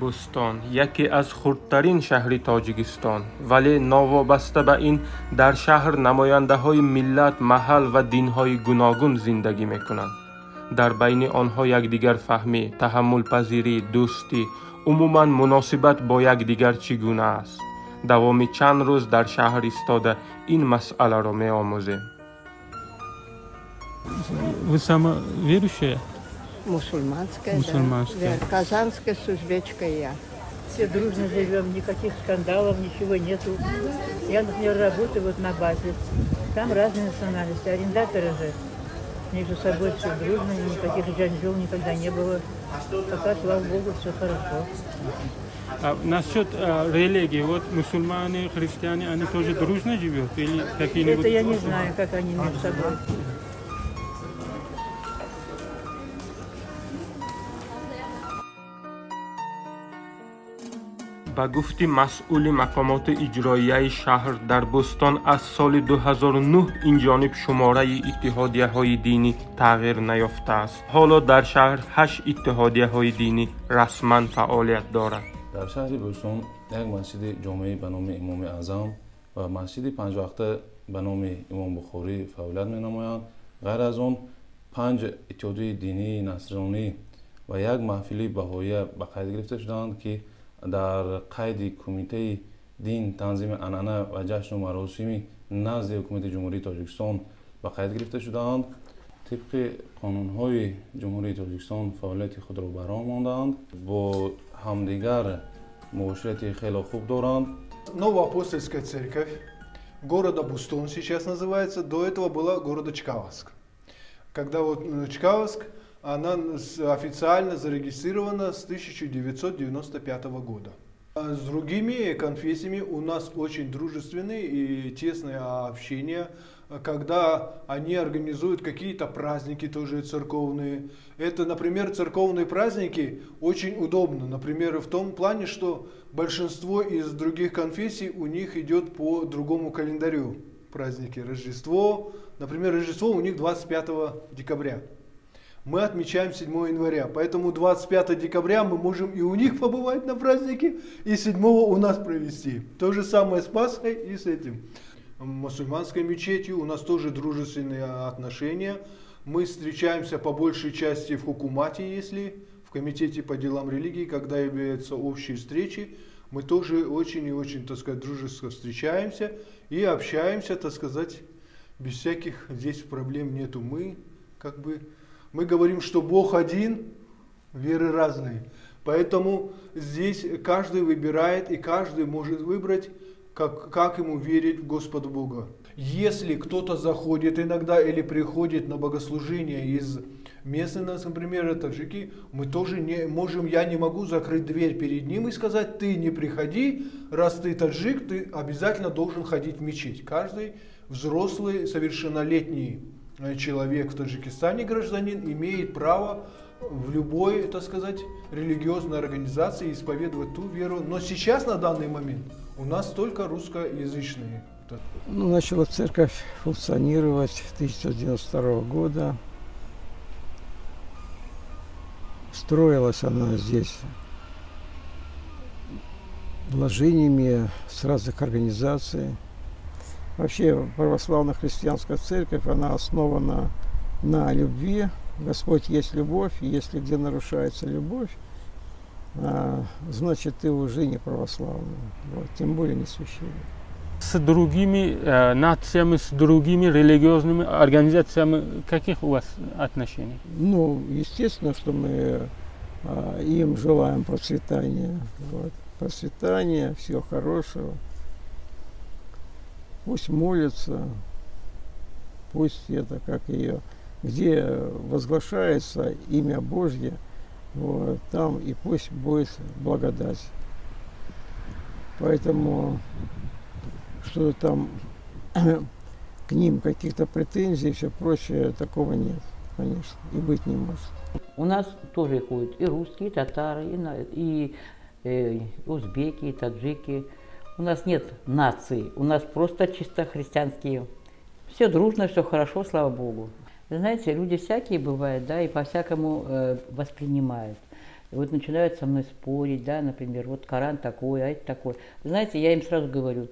бӯстон яке аз хурдтарин шаҳри Тоҷикистон, вале новобаста ба ин дар шаҳр намояндаҳои миллат, маҳал ва динҳои гуногун зиндагӣ мекунанд. дар байни онҳо якдигарфаҳмӣ, таҳаммулпазирӣ, дӯстӣ, умуман муносибат бо якдигар чӣ гуна аст. давоми чанд рӯз дар шаҳр истода ин масъаларо меомӯзем. Вы самоверующая? Мусульманская, Мусульманская. да. Казанская, с узбечкой я. Все дружно живем, никаких скандалов, ничего нету. Я, например, работаю вот на базе. Там разные национальности, арендаторы же. Между собой все дружно, никаких джанжул никогда не было. Пока, слава Богу, все хорошо. А насчет религии, вот мусульмане, христиане, они тоже дружно живут? Или какие-нибудь... Это я не знаю, как они между собой. ба гуфти масъули мақомоти иҷроияи шаҳр дар бӯстон аз соли 2009 инҷониб шумораи иттиҳодияҳои динӣ тағйир наёфтааст. ҳоло дар шаҳр 8 иттиҳодияҳои динӣ расман фаъолият дорад. дар шаҳри бӯстон як масҷиди ҷомеӣ ба номи имоми аъзам ва масҷиди панҷвақта ба номи имом бухорӣ фаъолият менамоянд. ғайр аз он 5 иттиҳодияи динии насронӣ ва як маҳфили баҳоия ба қайд гирифта шудаанд, ки дар қайди кумитаи дин, танзими анъана ва ҷашну маросими назди ҳукумати ҷумҳурии Тоҷикистон ба қайд гирифта шудаанд. тибқи қонунҳои ҷумҳурии Тоҷикистон фаъолияти худро баром мондаанд, бо ҳамдигар муоширати хеле хуб доранд. Новоапостольская церковь города Бустон сейчас называется, до этого была города Чкаловск. Когда вот Чкаловск, она официально зарегистрирована с 1995 года. С другими конфессиями у нас очень дружественное и тесное общение, когда они организуют какие-то праздники тоже церковные. Это, например, церковные праздники очень удобно. Например, в том плане, что большинство из других конфессий у них идет по другому календарю праздники. Рождество, например, Рождество у них 25 декабря. Мы отмечаем 7 января, поэтому 25 декабря мы можем и у них побывать на празднике, и 7 у нас провести. То же самое с Пасхой и с этим. Мусульманской мечетью у нас тоже дружественные отношения. Мы встречаемся по большей части в Хукумате, если в Комитете по делам религии, когда являются общие встречи, мы тоже очень и очень, так сказать, дружески встречаемся и общаемся, так сказать, без всяких здесь проблем нету. Мы говорим, что Бог один, веры разные. Поэтому здесь каждый выбирает и каждый может выбрать, как ему верить в Господа Бога. Если кто-то заходит иногда или приходит на богослужение из местных, например, таджики, мы тоже не можем, я не могу закрыть дверь перед ним и сказать: ты не приходи, раз ты таджик, ты обязательно должен ходить в мечеть. Каждый взрослый, совершеннолетний человек в Таджикистане, гражданин, имеет право в любой, так сказать, религиозной организации исповедовать ту веру. Но сейчас, на данный момент, у нас только русскоязычные. Начала церковь функционировать 1992 года. Строилась она здесь вложениями с разных организаций. Вообще православно-христианская церковь, она основана на любви. Господь есть любовь, и если где нарушается любовь, значит ты уже не православный, вот, тем более не священник. С другими нациями, с другими религиозными организациями каких у вас отношений? Ну, естественно, что мы им желаем процветания, вот, процветания, всего хорошего. Пусть молятся, пусть это, как ее, где возглашается имя Божье, вот, там и пусть будет благодать. Поэтому что там к ним каких-то претензий и все прочее, такого нет, конечно, и быть не может. У нас тоже ходят и русские, и татары, и узбеки, и таджики. У нас нет наций, у нас просто чисто христианские. Все дружно, все хорошо, слава Богу. Знаете, люди всякие бывают, да, и по-всякому воспринимают. И вот начинают со мной спорить, да, например, вот Коран такой, а это такой. Вы знаете, я им сразу говорю,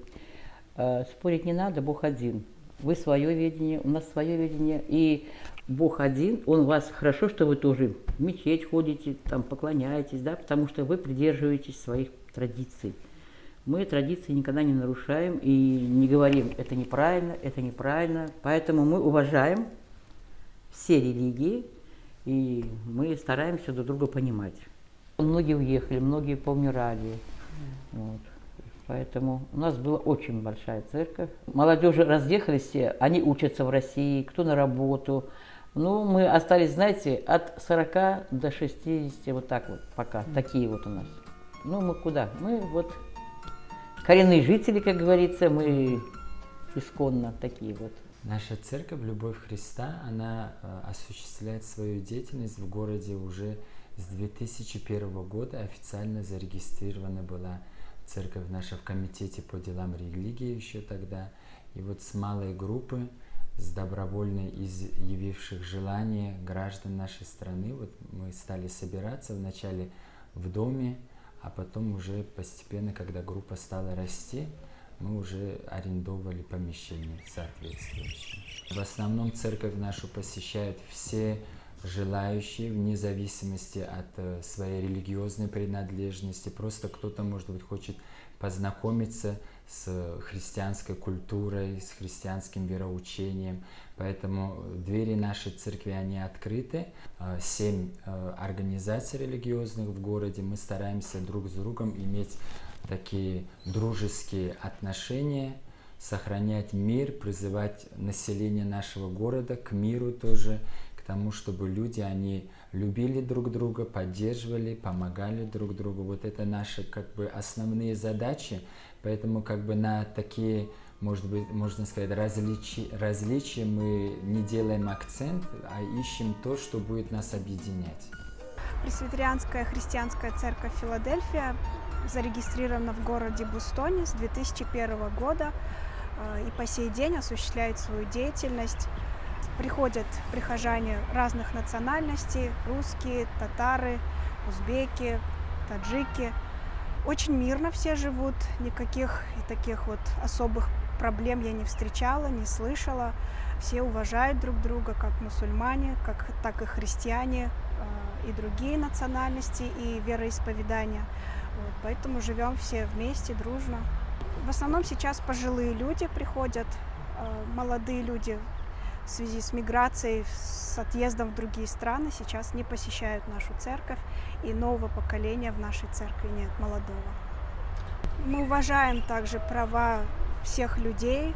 спорить не надо, Бог один. Вы свое видение, у нас свое видение, и Бог один, Он вас, хорошо, что вы тоже в мечеть ходите, там поклоняетесь, да, потому что вы придерживаетесь своих традиций. Мы традиции никогда не нарушаем и не говорим, это неправильно, поэтому мы уважаем все религии, и мы стараемся друг друга понимать. Многие уехали, многие поумирали, вот. Поэтому у нас была очень большая церковь. Молодежи разъехались все, они учатся в России, кто на работу. Ну, мы остались, знаете, от 40 до 60, вот так вот пока, такие вот у нас. Ну, мы куда? Мы вот коренные жители, как говорится, мы исконно такие вот. Наша церковь «Любовь Христа», она осуществляет свою деятельность в городе уже с 2001 года. Официально зарегистрирована была церковь наша в комитете по делам религии еще тогда. И вот с малой группы, с добровольно изъявивших желание граждан нашей страны, вот мы стали собираться вначале в доме, а потом уже постепенно, когда группа стала расти, мы уже арендовали помещение соответствующее. В основном церковь нашу посещают все желающие, вне зависимости от своей религиозной принадлежности. Просто кто-то, может быть, хочет познакомиться с христианской культурой, с христианским вероучением. Поэтому двери нашей церкви, они открыты. 7 организаций религиозных в городе. Мы стараемся друг с другом иметь такие дружеские отношения, сохранять мир, призывать население нашего города к миру тоже, к тому, чтобы люди, они любили друг друга, поддерживали, помогали друг другу. Вот это наши как бы основные задачи, поэтому как бы на такие, может быть, можно сказать, различия мы не делаем акцент, а ищем то, что будет нас объединять. Пресвитерианская христианская церковь Филадельфия зарегистрирована в городе Бостоне с 2001 года и по сей день осуществляет свою деятельность. Приходят прихожане разных национальностей, русские, татары, узбеки, таджики. Очень мирно все живут, никаких таких вот особых проблем я не встречала, не слышала. Все уважают друг друга, как мусульмане, так и христиане, и другие национальности, и вероисповедания. Вот, поэтому живем все вместе, дружно. В основном сейчас пожилые люди приходят, молодые люди в связи с миграцией, с отъездом в другие страны сейчас не посещают нашу церковь, и нового поколения в нашей церкви нет, молодого. Мы уважаем также права всех людей,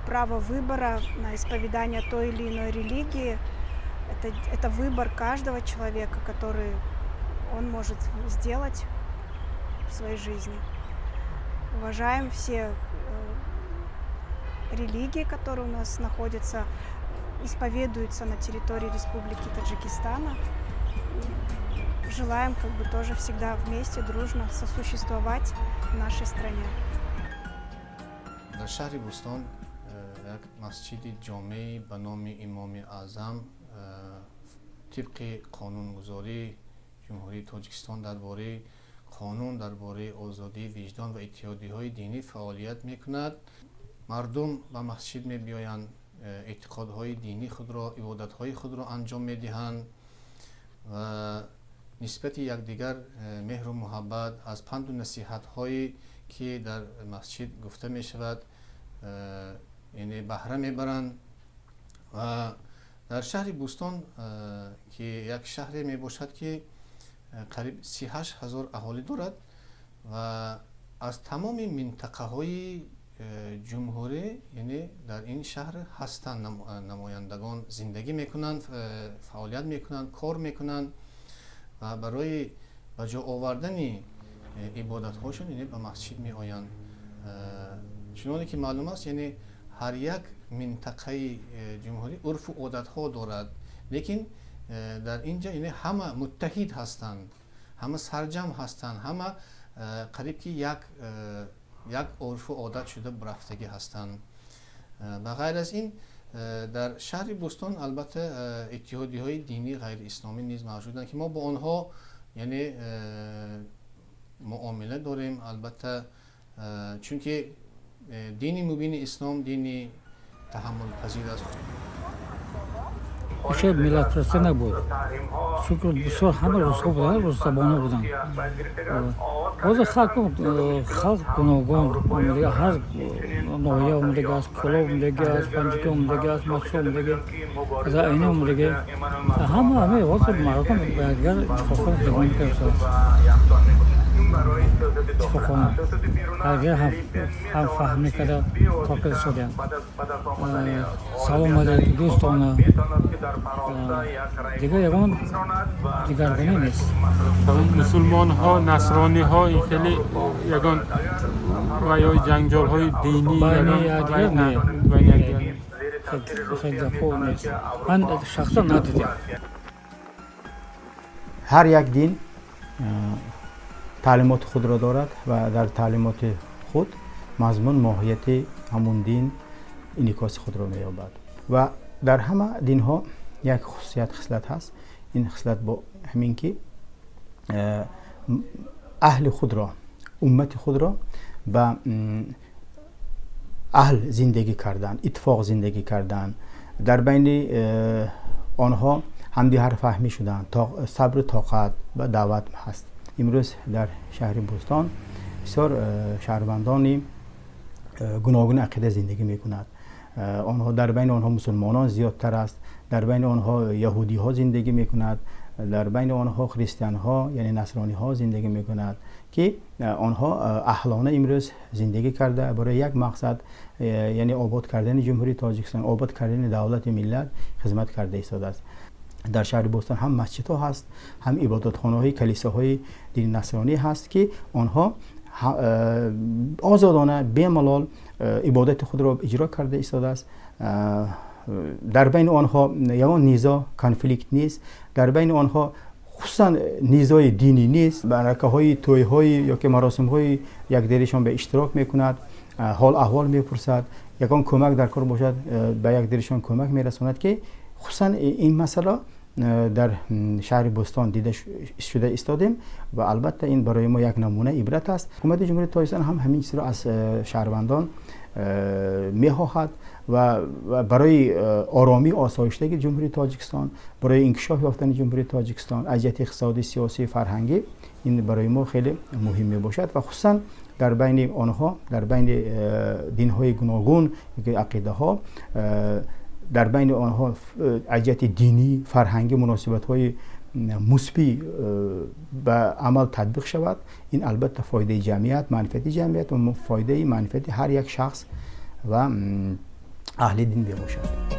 право выбора на исповедание той или иной религии. Это выбор каждого человека, который он может сделать в своей жизни. Уважаем все религии, которые у нас находятся, исповедуются на территории Республики Таджикистана. Желаем как бы тоже всегда вместе, дружно сосуществовать в нашей стране. در شهر بوستان یک مسجد جامع به نام امام اعظم طبق قانونگذاری جمهوری تاجیکستان درباره قانون درباره آزادی وجدان و اتحادیه‌های دینی فعالیت می‌کند. مردم به مسجد می‌بیایند، اعتقادهای دینی خود را، عبادت‌های خود را انجام می‌دهند و نسبت یکدیگر مهر و محبت از پند و نصیحت‌هایی که در مسجد گفته می‌شود یعنی بهره می‌برند. و در شهر بوستان که یک شهر میباشد که قریب 38 هزار اهالی دارد و از تمام منطقه های جمهوری یعنی در این شهر هستند نمایندگان زندگی میکنند، فعالیت میکنند، کار میکنند و برای به جا آوردن عبادت هاشون یعنی به مسجد می آیند. چنانه که معلوم است یعنی هر یک منطقه جمهوری عرف و عادت ها دارد، لیکن در اینجا یعنی همه متحد هستند، همه سرجم هستند، همه قریب که یک عرف و عادت شده برفتگی هستند. و غیر از این در شهر بوستان البته اتحادیه های دینی غیر اسلامی نیز موجودند که ما با آنها یعنی معامله داریم. البته چونکه دین مبین اسلام دینی تحمل پذیر است. چه ملت پرسته نبود، چون بسیار همه روزها بودن، روززبانه بودن. حاضر خلق گوناگون اومده، هر نوعی اومده است، کلا اومده است، پنجکی اومده است، مچه اومده است، اینه اومده است. همه واسه مردم اگر اتفاقا زمان کرده است. اتفاقا اگر هم فهمی کرده تاکل شدن. سلام علیکم دوستان. دیگه یکان دیگرگونه نیست. مسلمان ها، نصرانی ها این خیلی یکان و یا جنجال های دینی خیلی دفعه نیست. من شخصا ندیدم. هر یک دین تعلیمات خود را دارد و در تعلیمات خود مضمون ماهیت همون دین انعکاس خود را می‌یابد و در همه دین ها یک خصلت هست. این خصلت با همین که اهل خود را، امت خود را به اهل زندگی کردن، اتفاق زندگی کردن، در بین آنها همدیگر فهمی شدن، صبر طاقت و دعوت هست. امروز در شهر بوستان بسیار شهروندان گوناگون عقیده زندگی میکنند. آنها در بین آنها مسلمانان زیادتر است، در بین آنها یهودی ها زندگی میکنند، در بین آنها خریستیان ها یعنی نصرانی ها زندگی میکنند که آنها اهلانه امروز زندگی کرده برای یک مقصد، یعنی آباد کردن جمهوری تاجیکستان، آباد کردن دولت ملت خدمت کرده ایستاده است. در شهر بوستان هم مسجد ها هست، هم عبادتخانه های کلیساهای دین نصرانی هست که آنها آزادانه به ملال عبادت خود را اجرا کرده ایستاده است. در بین آنها یگان نیزا کانفلیکت نیست، در بین آنها خصوصا نیزای دینی نیست. برکه های توی های یا که مراسم های یک دیرشان به اشتراک میکند، حال احوال میپرسد، یگان کمک در کار باشد به یک دیرشان کمک میرساند که خصوصا این مسئله در شهر بوستان دیده شده ایستادیم و البته این برای ما یک نمونه عبرت است. حکومت جمهوری تاجیکستان هم همین چیز را از شهروندان می‌خواهد و برای آرامی آسایشتگی جمهوری تاجیکستان، برای انکشاف یافتن جمهوری تاجیکستان از جهت اقتصادی، سیاسی، فرهنگی این برای ما خیلی مهم میباشد و خصوصا در بین آنها، در بین دین‌های گوناگون عقیده ها، در بین آنها از جهت دینی، فرهنگی مناسبت‌های مثبت به عمل تطبیق شود. این البته فایده جمعیت، منفعت جمعیت و فایده منفعت هر یک شخص و اهل دین باشد.